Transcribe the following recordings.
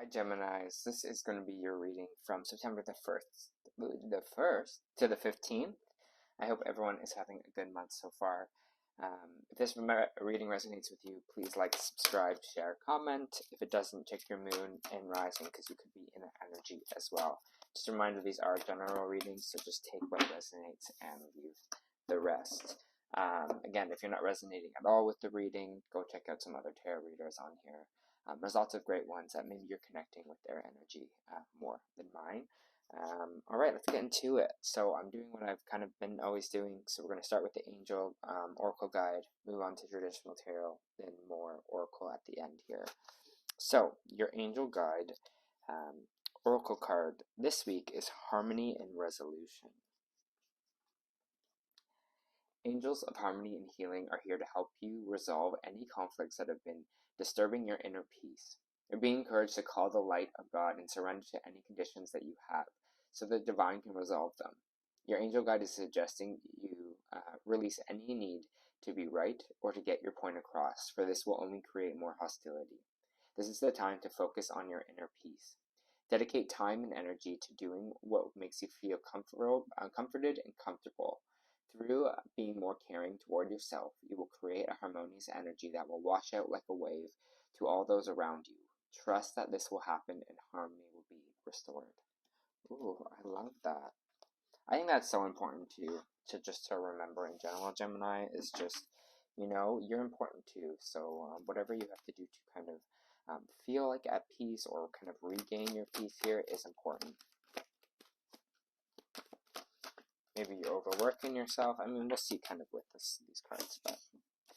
Geminis, this is going to be your reading from September the 1st to the 15th. I hope everyone is having a good month so far. If this reading resonates with you, please like, subscribe, share, comment. If it doesn't, check your moon and rising, because you could be in that energy as well. Just a reminder, these are general readings, so just take what resonates and leave the rest. Again, if you're not resonating at all with the reading, go check out some other tarot readers on here. There's lots of great ones that maybe you're connecting with their energy more than mine. Alright, let's get into it. So I'm doing what I've kind of been always doing. So we're going to start with the Angel Oracle Guide, move on to traditional tarot, then more Oracle at the end here. So your Angel Guide Oracle card this week is Harmony and Resolution. Angels of harmony and healing are here to help you resolve any conflicts that have been disturbing your inner peace. You're being encouraged to call the light of God and surrender to any conditions that you have, so the divine can resolve them. Your angel guide is suggesting you release any need to be right or to get your point across, for this will only create more hostility. This is the time to focus on your inner peace. Dedicate time and energy to doing what makes you feel comforted and comfortable. Through being more caring toward yourself, you will create a harmonious energy that will wash out like a wave to all those around you. Trust that this will happen and harmony will be restored. Ooh, I love that. I think that's so important to remember in general, Gemini, is just, you're important too. So whatever you have to do to kind of feel like at peace or kind of regain your peace here is important. Maybe you're overworking yourself. I mean, we'll see kind of with these cards, but here.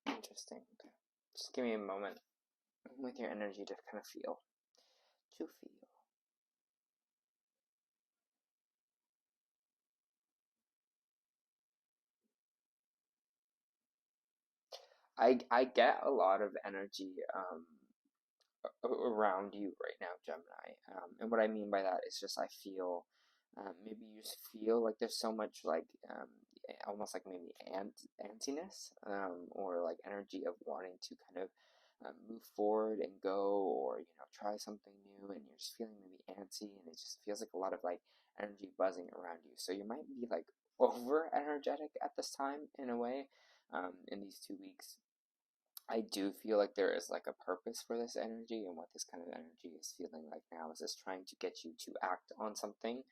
Interesting. Okay. Just give me a moment with your energy to kind of feel. I get a lot of energy around you right now, Gemini. And what I mean by that is just I feel, maybe you just feel like there's so much like, almost like maybe antsiness, or like energy of wanting to kind of move forward and go, or, try something new, and you're just feeling maybe antsy, and it just feels like a lot of like energy buzzing around you. So you might be like over energetic at this time in a way, in these 2 weeks. I do feel like there is like a purpose for this energy, and what this kind of energy is feeling like now is just trying to get you to act on something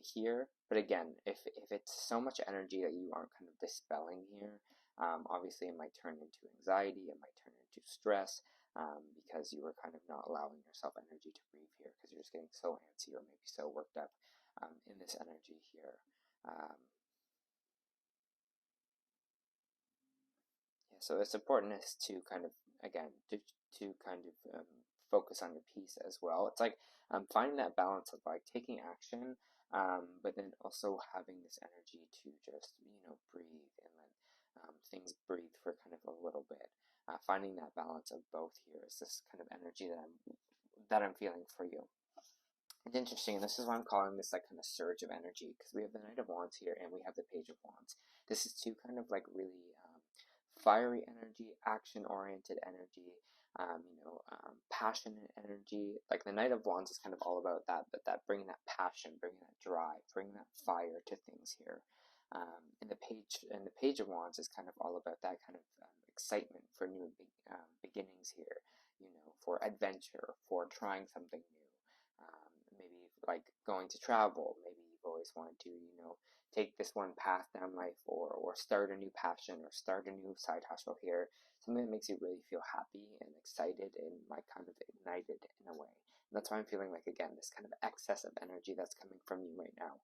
here. But again, if it's so much energy that you aren't kind of dispelling here, obviously it might turn into anxiety, it might turn into stress, because you were kind of not allowing yourself energy to breathe here, because you're just getting so antsy or maybe so worked up in this energy here. So it's important is to kind of, again, to kind of focus on your peace as well. It's like finding that balance of like taking action, but then also having this energy to just, breathe and let things breathe for kind of a little bit. Finding that balance of both here is this kind of energy that I'm feeling for you. It's interesting, and this is why I'm calling this like kind of surge of energy, because we have the Knight of Wands here and we have the Page of Wands. This is two kind of like really fiery energy, action-oriented energy, passionate energy. Like the Knight of Wands is kind of all about that, but that bringing that passion, bringing that drive, bringing that fire to things here. And the Page of Wands is kind of all about that kind of excitement for new beginnings here. For adventure, for trying something new. Maybe like going to travel. Maybe you've always wanted to, take this one path down life, or start a new passion, or start a new side hustle here. Something that makes you really feel happy and excited and like kind of ignited in a way. And that's why I'm feeling like, again, this kind of excess of energy that's coming from you right now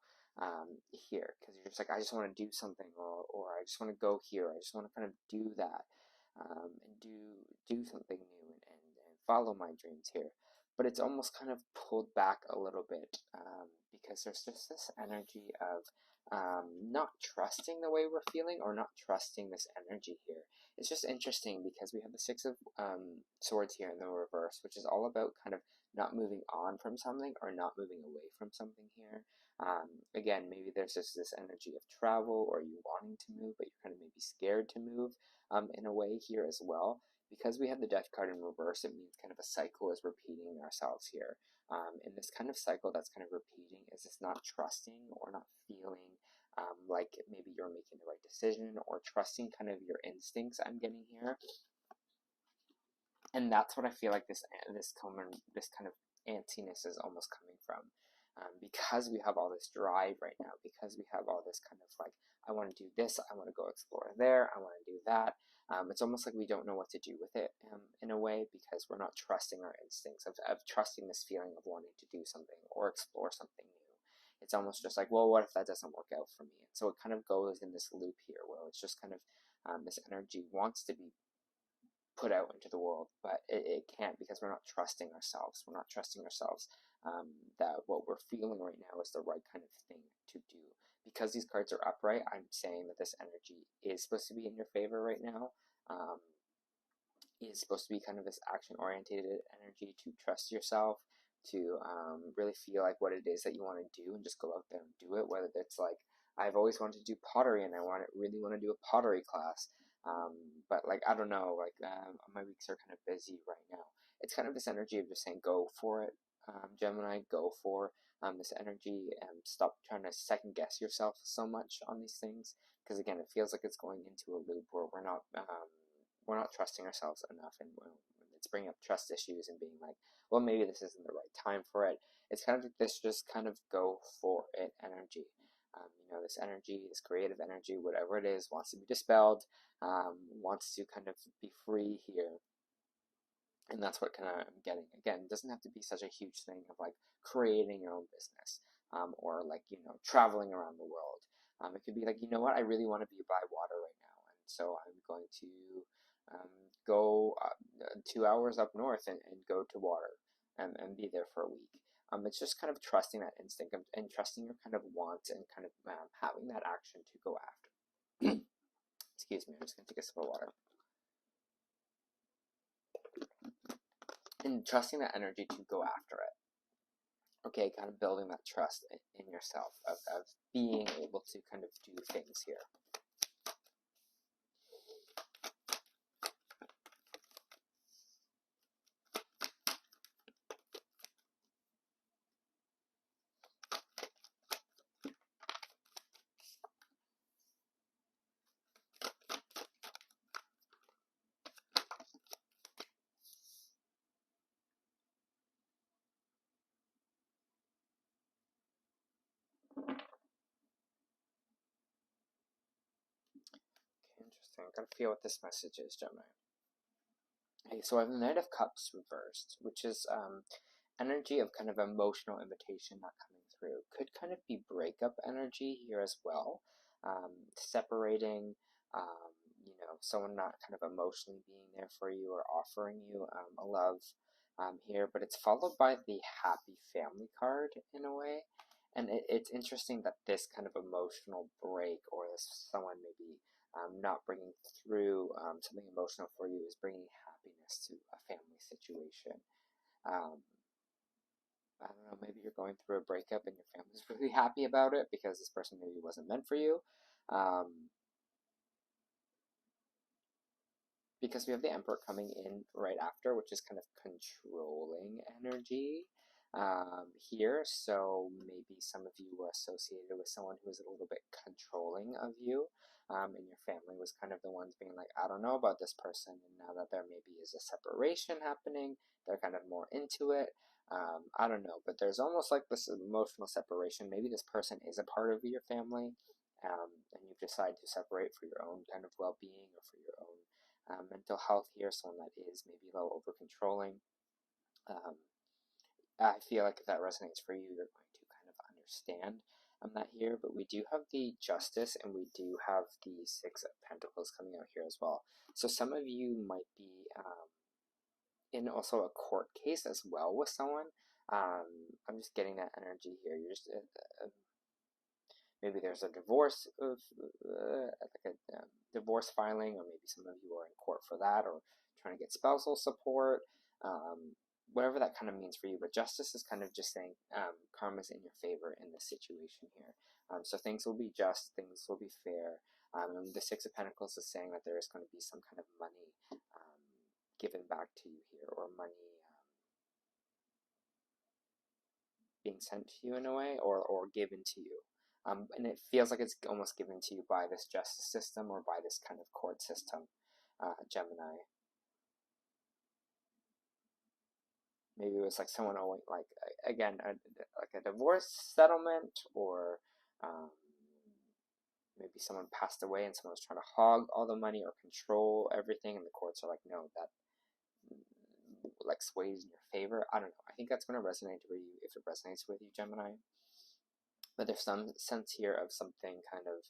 here. Because you're just like, I just want to do something, or I just want to go here. I just want to kind of do that, and do something new and follow my dreams here. but it's almost kind of pulled back a little bit, because there's just this energy of not trusting the way we're feeling, or not trusting this energy here. It's just interesting because we have the Six of Swords here in the reverse, which is all about kind of not moving on from something or not moving away from something here. Again, maybe there's just this energy of travel, or you wanting to move, but you're kind of maybe scared to move in a way here as well. Because we have the Death card in reverse, it means kind of a cycle is repeating ourselves here. And this kind of cycle that's kind of repeating is this not trusting or not feeling like maybe you're making the right decision, or trusting kind of your instincts I'm getting here. And that's what I feel like this kind of antsiness is almost coming from. Because we have all this drive right now, because we have all this kind of like, I want to do this, I want to go explore there, I want to do that. It's almost like we don't know what to do with it in a way, because we're not trusting our instincts of trusting this feeling of wanting to do something or explore something new. It's almost just like, well, what if that doesn't work out for me? And so it kind of goes in this loop here where it's just kind of this energy wants to be put out into the world, but it can't, because we're not trusting ourselves. We're not trusting ourselves that what we're feeling right now is the right kind of thing to do. Because these cards are upright, I'm saying that this energy is supposed to be in your favor right now. Is supposed to be kind of this action-oriented energy to trust yourself, to really feel like what it is that you want to do and just go out there and do it. Whether it's like, I've always wanted to do pottery and I really want to do a pottery class. But like, I don't know, like my weeks are kind of busy right now. It's kind of this energy of just saying, go for it, Gemini, go for this energy, and stop trying to second guess yourself so much on these things. Because again, it feels like it's going into a loop where we're not trusting ourselves enough, and it's bringing up trust issues and being like, well, maybe this isn't the right time for it. It's kind of like this just kind of go for it energy. This energy, this creative energy, whatever it is, wants to be dispelled, wants to kind of be free here. And that's what kind of I'm getting. Again, it doesn't have to be such a huge thing of like creating your own business, or like, traveling around the world. It could be like, you know what, I really want to be by water right now, and so I'm going to go 2 hours up north and go to water and be there for a week. It's just kind of trusting that instinct and trusting your kind of wants, and kind of having that action to go after. Excuse me, I'm just going to take a sip of water. And trusting that energy to go after it. Okay, kind of building that trust in yourself of being able to kind of do things here. Interesting. I gotta feel what this message is, Gemini. Okay, so I have the Knight of Cups reversed, which is energy of kind of emotional invitation not coming through. Could kind of be breakup energy here as well. Separating, someone not kind of emotionally being there for you or offering you a love here. But it's followed by the Happy Family card in a way. And it's interesting that this kind of emotional break, or this someone maybe not bringing through something emotional for you, is bringing happiness to a family situation. I don't know, maybe you're going through a breakup and your family's really happy about it because this person maybe wasn't meant for you. Because we have the Emperor coming in right after, which is kind of controlling energy here. So maybe some of you were associated with someone who was a little bit controlling of you. And your family was kind of the ones being like, I don't know about this person. And now that there maybe is a separation happening, they're kind of more into it. I don't know, but there's almost like this emotional separation. Maybe this person is a part of your family, and you've decided to separate for your own kind of well-being, or for your own mental health here. Someone that is maybe a little over-controlling. I feel like if that resonates for you, you're going to kind of understand that here. But we do have the Justice, and we do have the Six of Pentacles coming out here as well. So some of you might be in also a court case as well with someone. I'm just getting that energy here. You're just maybe there's a divorce of like a divorce filing, or maybe some of you are in court for that, or trying to get spousal support, whatever that kind of means for you. But justice is kind of just saying karma's in your favor in this situation here. So things will be just, things will be fair. And the Six of Pentacles is saying that there is going to be some kind of money given back to you here, or money being sent to you in a way, or given to you. And it feels like it's almost given to you by this justice system, or by this kind of court system, Gemini. Maybe it was like someone owing, like, again, like a divorce settlement, or maybe someone passed away and someone was trying to hog all the money or control everything, and the courts are like, no, that like sways in your favor. I don't know. I think that's going to resonate with you if it resonates with you, Gemini. But there's some sense here of something kind of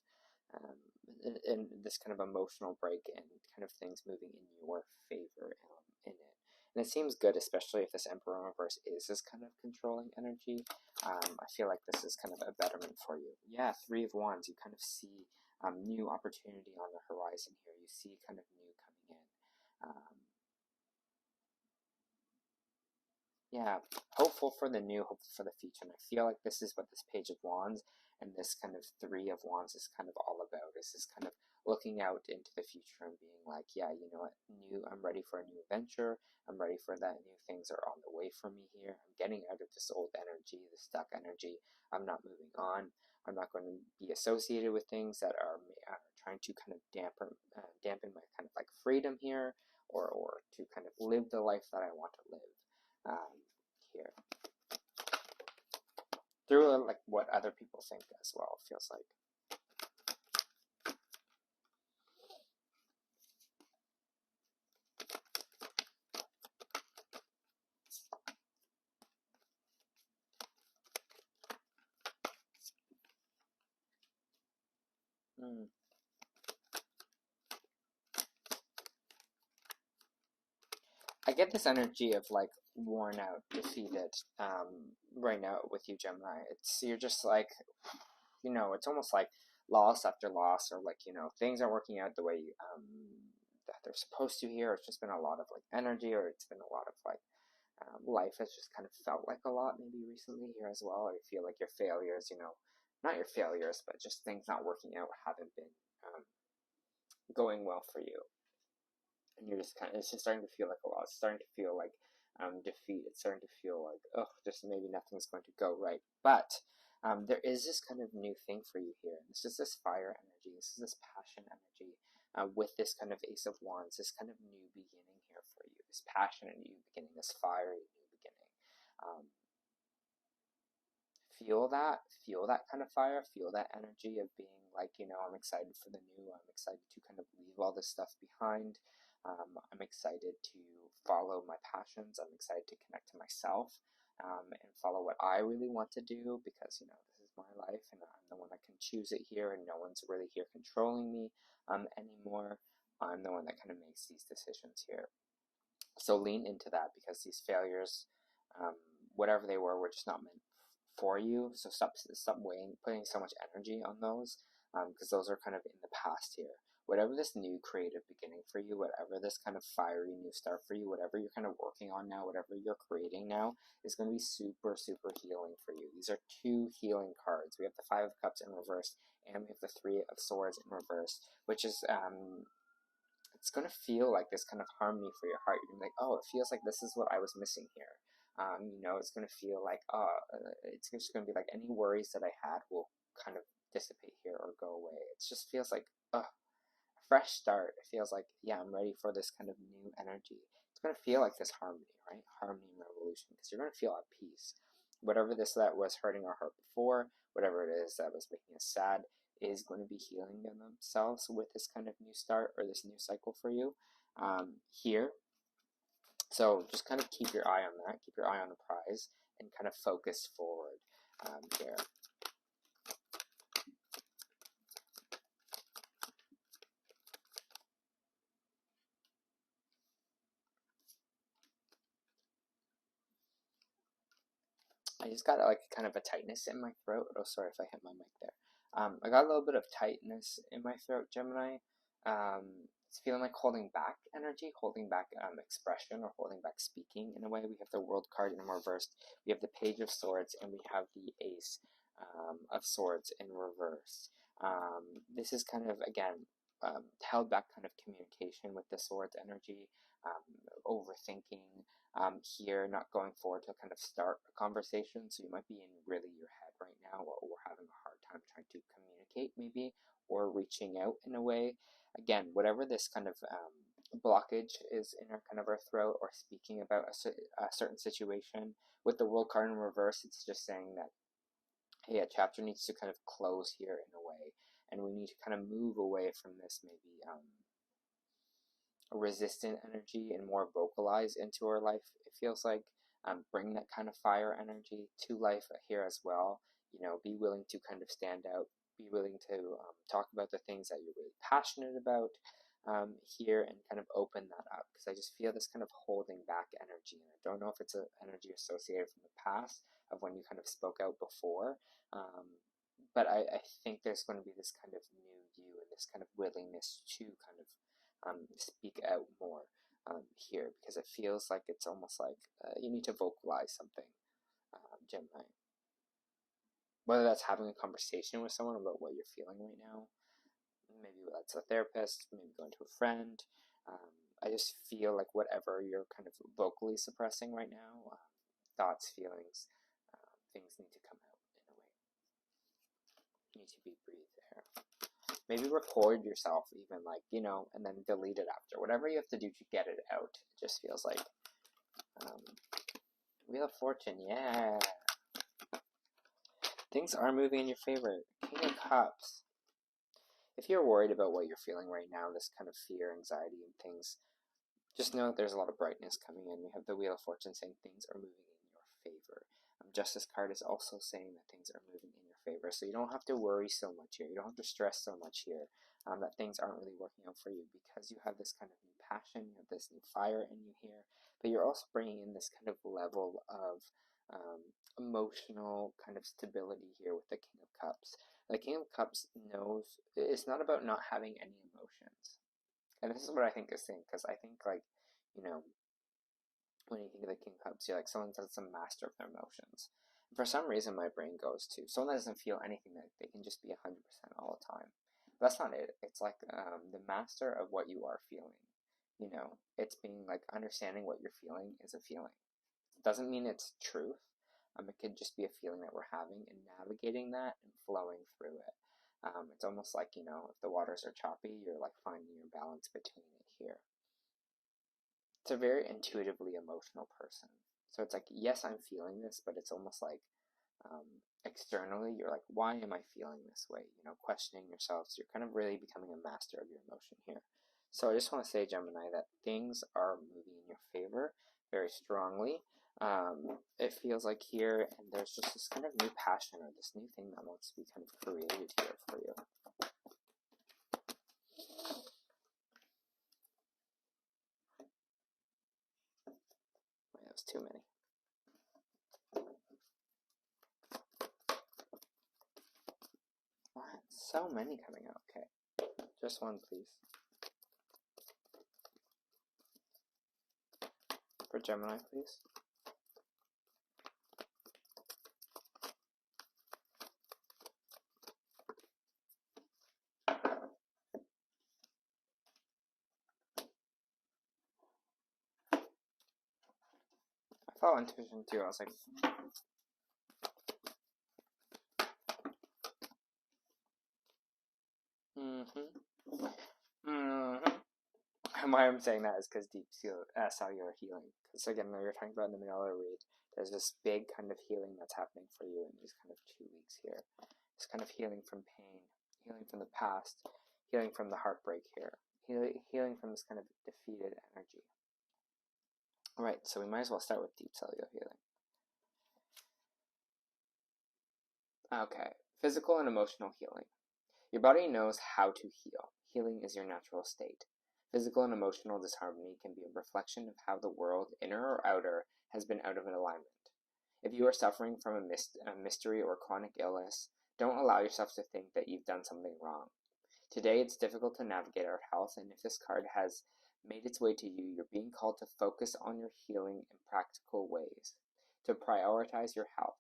in this kind of emotional break, and kind of things moving in your favor in it. And it seems good, especially if this Emperor in reverse is this kind of controlling energy. I feel like this is kind of a betterment for you. Yeah, Three of Wands. You kind of see new opportunity on the horizon here. You see kind of new coming in. Yeah, hopeful for the new, hopeful for the future. And I feel like this is what this Page of Wands and this kind of Three of Wands is kind of all about. Is this kind of looking out into the future and being like, yeah, you know what, I'm ready for a new adventure. I'm ready for that. New things are on the way for me here. I'm getting out of this old energy, the stuck energy. I'm not moving on. I'm not going to be associated with things that are trying to kind of dampen my kind of like freedom here, or to kind of live the life that I want to live. Here, through like what other people think as well, it feels like. I get this energy of like worn out, defeated, right now with you, Gemini. You're just like, you know, it's almost like loss after loss, or like, you know, things aren't working out the way that they're supposed to here. It's just been a lot of like energy, or it's been a lot of like life has just kind of felt like a lot maybe recently here as well. Or you feel like your failures, you know, not your failures, but just things not working out haven't been going well for you. And you're just kind of, it's just starting to feel like a loss. It's starting to feel like defeat. It's starting to feel like, oh, just maybe nothing's going to go right. But there is this kind of new thing for you here. This is this fire energy. This is this passion energy with this kind of Ace of Wands. This kind of new beginning here for you. This passionate new beginning. This fiery new beginning. Feel that kind of fire. Feel that energy of being like, you know, I'm excited for the new. I'm excited to kind of leave all this stuff behind. I'm excited to follow my passions. I'm excited to connect to myself and follow what I really want to do, because, you know, this is my life and I'm the one that can choose it here, and no one's really here controlling me anymore. I'm the one that kind of makes these decisions here. So lean into that, because these failures, whatever they were just not meant for you. So stop putting so much energy on those, because those are kind of in the past here. Whatever this new creative beginning for you, whatever this kind of fiery new start for you, whatever you're kind of working on now, whatever you're creating now, is going to be super, super healing for you. These are two healing cards. We have the Five of Cups in reverse, and we have the Three of Swords in reverse, which is, it's going to feel like this kind of harmony for your heart. You're going to be like, oh, it feels like this is what I was missing here. You know, it's going to feel like, it's just going to be like any worries that I had will kind of dissipate here or go away. It just feels like, fresh start. It feels like, yeah, I'm ready for this kind of new energy. It's going to feel like this harmony, right? Harmony and revolution, because you're going to feel at peace. Whatever this that was hurting our heart before, whatever it is that was making us sad, is going to be healing themselves with this kind of new start, or this new cycle for you here. So just kind of keep your eye on that. Keep your eye on the prize and kind of focus forward here. I just got like kind of a tightness in my throat. Oh, sorry if I hit my mic there. I got a little bit of tightness in my throat, Gemini. It's feeling like holding back energy, holding back expression, or holding back speaking in a way. We have the World card in reverse. We have the Page of Swords, and we have the Ace of Swords in reverse. This is kind of, again, held back kind of communication with the Swords energy, overthinking here, not going forward to kind of start a conversation. So you might be in really your head right now, or having a hard time trying to communicate maybe, or reaching out in a way. Again, whatever this kind of blockage is in our kind of our throat, or speaking about a certain situation, with the World card in reverse, it's just saying that, hey, a chapter needs to kind of close here in a way, and we need to kind of move away from this maybe resistant energy and more vocalize into our life. It feels like bring that kind of fire energy to life here as well. You know, be willing to kind of stand out, be willing to talk about the things that you're really passionate about here, and kind of open that up, because I just feel this kind of holding back energy, and I don't know if it's an energy associated from the past of when you kind of spoke out before, but I think there's going to be this kind of new you, and this kind of willingness to kind of speak out more here, because it feels like it's almost like you need to vocalize something, Gemini. Whether that's having a conversation with someone about what you're feeling right now, maybe that's a therapist, maybe going to a friend. I just feel like whatever you're kind of vocally suppressing right now, thoughts, feelings, things need to come out in a way. You need to be breathed there. Maybe record yourself even, like, you know, and then delete it after. Whatever you have to do to get it out. It just feels like Wheel of Fortune, yeah. Things are moving in your favor. King of Cups. If you're worried about what you're feeling right now, this kind of fear, anxiety, and things, just know that there's a lot of brightness coming in. We have the Wheel of Fortune saying things are moving in your favor. Justice card is also saying that things are moving in your favor. So you don't have to worry so much here. You don't have to stress so much here that things aren't really working out for you, because you have this kind of new passion, you have this new fire in you here. But you're also bringing in this kind of level of emotional kind of stability here with the King of Cups. The King of Cups knows it's not about not having any emotions. And this is what I think is saying, because I think, like, you know, when you think of the King of Cups, you're like someone that's a master of their emotions. And for some reason, my brain goes to someone that doesn't feel anything, that they can just be 100% all the time. But that's not it. It's like the master of what you are feeling. You know, it's being like understanding what you're feeling is a feeling. It doesn't mean it's truth. It could just be a feeling that we're having, and navigating that and flowing through it. It's almost like, you know, if the waters are choppy, you're like finding your balance between it here. It's a very intuitively emotional person. So it's like, yes, I'm feeling this, but it's almost like externally, you're like, why am I feeling this way? You know, questioning yourself. So you're kind of really becoming a master of your emotion here. So I just want to say, Gemini, that things are moving in your favor very strongly. It feels like here, and there's just this kind of new passion, or this new thing that wants to be kind of created here for you. Wait, that was too many. What? So many coming out. Okay. Just one, please. For Gemini, please. I felt intuition too. I was like, And why I'm saying that is because deep cellular healing. Because again, we were talking about in the Manila read, there's this big kind of healing that's happening for you in these kind of 2 weeks here. This kind of healing from pain, healing from the past, healing from the heartbreak here, healing from this kind of defeated energy. Alright, so we might as well start with deep cellular healing. Okay, physical and emotional healing. Your body knows how to heal. Healing is your natural state. Physical and emotional disharmony can be a reflection of how the world, inner or outer, has been out of alignment. If you are suffering from a mystery or chronic illness, don't allow yourself to think that you've done something wrong. Today, it's difficult to navigate our health, and if this card has made its way to you, you're being called to focus on your healing in practical ways, to prioritize your health,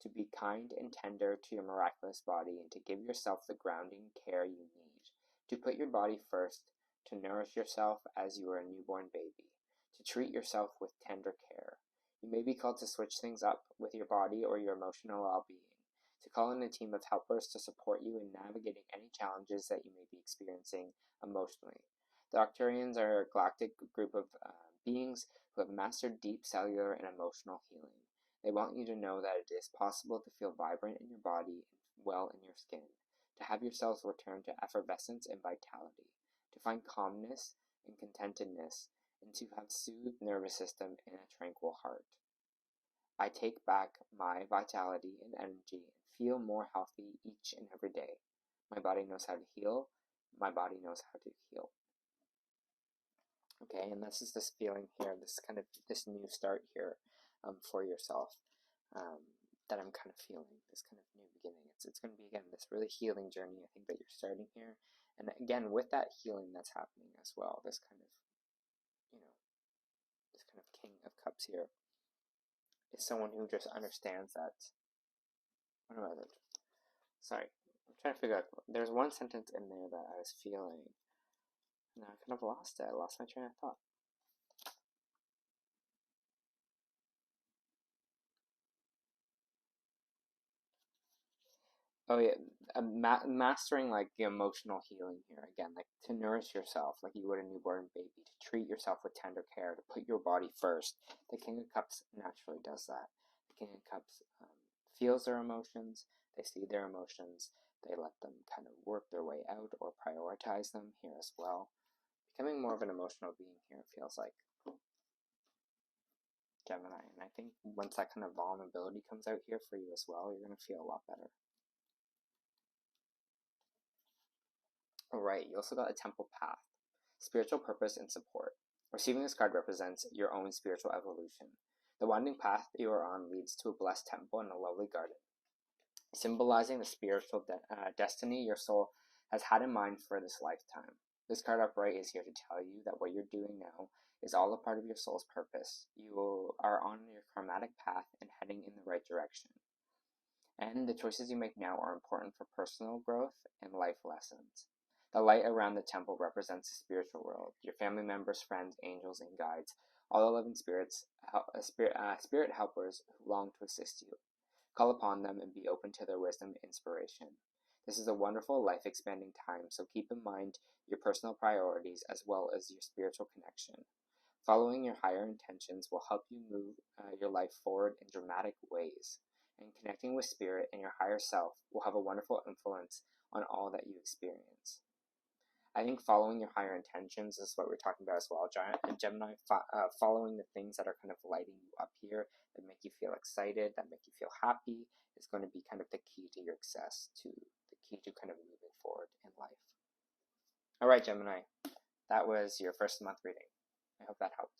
to be kind and tender to your miraculous body, and to give yourself the grounding care you need, to put your body first, to nourish yourself as you are a newborn baby, to treat yourself with tender care. You may be called to switch things up with your body or your emotional well-being, to call in a team of helpers to support you in navigating any challenges that you may be experiencing emotionally. The Octarians are a galactic group of beings who have mastered deep cellular and emotional healing. They want you to know that it is possible to feel vibrant in your body and well in your skin, to have your cells return to effervescence and vitality, to find calmness and contentedness, and to have soothed nervous system and a tranquil heart. I take back my vitality and energy and feel more healthy each and every day. My body knows how to heal. My body knows how to heal. Okay, and this is this feeling here, this new start here for yourself that I'm kind of feeling, this kind of new beginning. It's going to be, again, this really healing journey, I think, that you're starting here. And again, with that healing that's happening as well, this kind of, this kind of King of Cups here is someone who just understands that. What am I doing? Sorry, I'm trying to figure out. There's one sentence in there that I was feeling. No, I kind of lost it. I lost my train of thought. Oh yeah, mastering like the emotional healing here again, like to nourish yourself like you would a newborn baby, to treat yourself with tender care, to put your body first. The King of Cups naturally does that. The King of Cups feels their emotions, they see their emotions, they let them kind of work their way out or prioritize them here as well. Becoming more of an emotional being here feels like Gemini, and I think once that kind of vulnerability comes out here for you as well, you're going to feel a lot better. Alright, you also got a Temple Path, spiritual purpose and support. Receiving this card represents your own spiritual evolution. The winding path that you are on leads to a blessed temple and a lovely garden, symbolizing the spiritual destiny your soul has had in mind for this lifetime. This card upright is here to tell you that what you're doing now is all a part of your soul's purpose. You are on your karmatic path and heading in the right direction. And the choices you make now are important for personal growth and life lessons. The light around the temple represents the spiritual world, your family members, friends, angels, and guides, all the living spirits, spirit helpers who long to assist you. Call upon them and be open to their wisdom and inspiration. This is a wonderful, life-expanding time, so keep in mind your personal priorities as well as your spiritual connection. Following your higher intentions will help you move your life forward in dramatic ways, and connecting with spirit and your higher self will have a wonderful influence on all that you experience. I think following your higher intentions is what we're talking about as well, Gemini. Following the things that are kind of lighting you up here, that make you feel excited, that make you feel happy, is going to be kind of the key to your success, to the key to kind of moving forward in life. All right, Gemini, that was your first month reading. I hope that helped.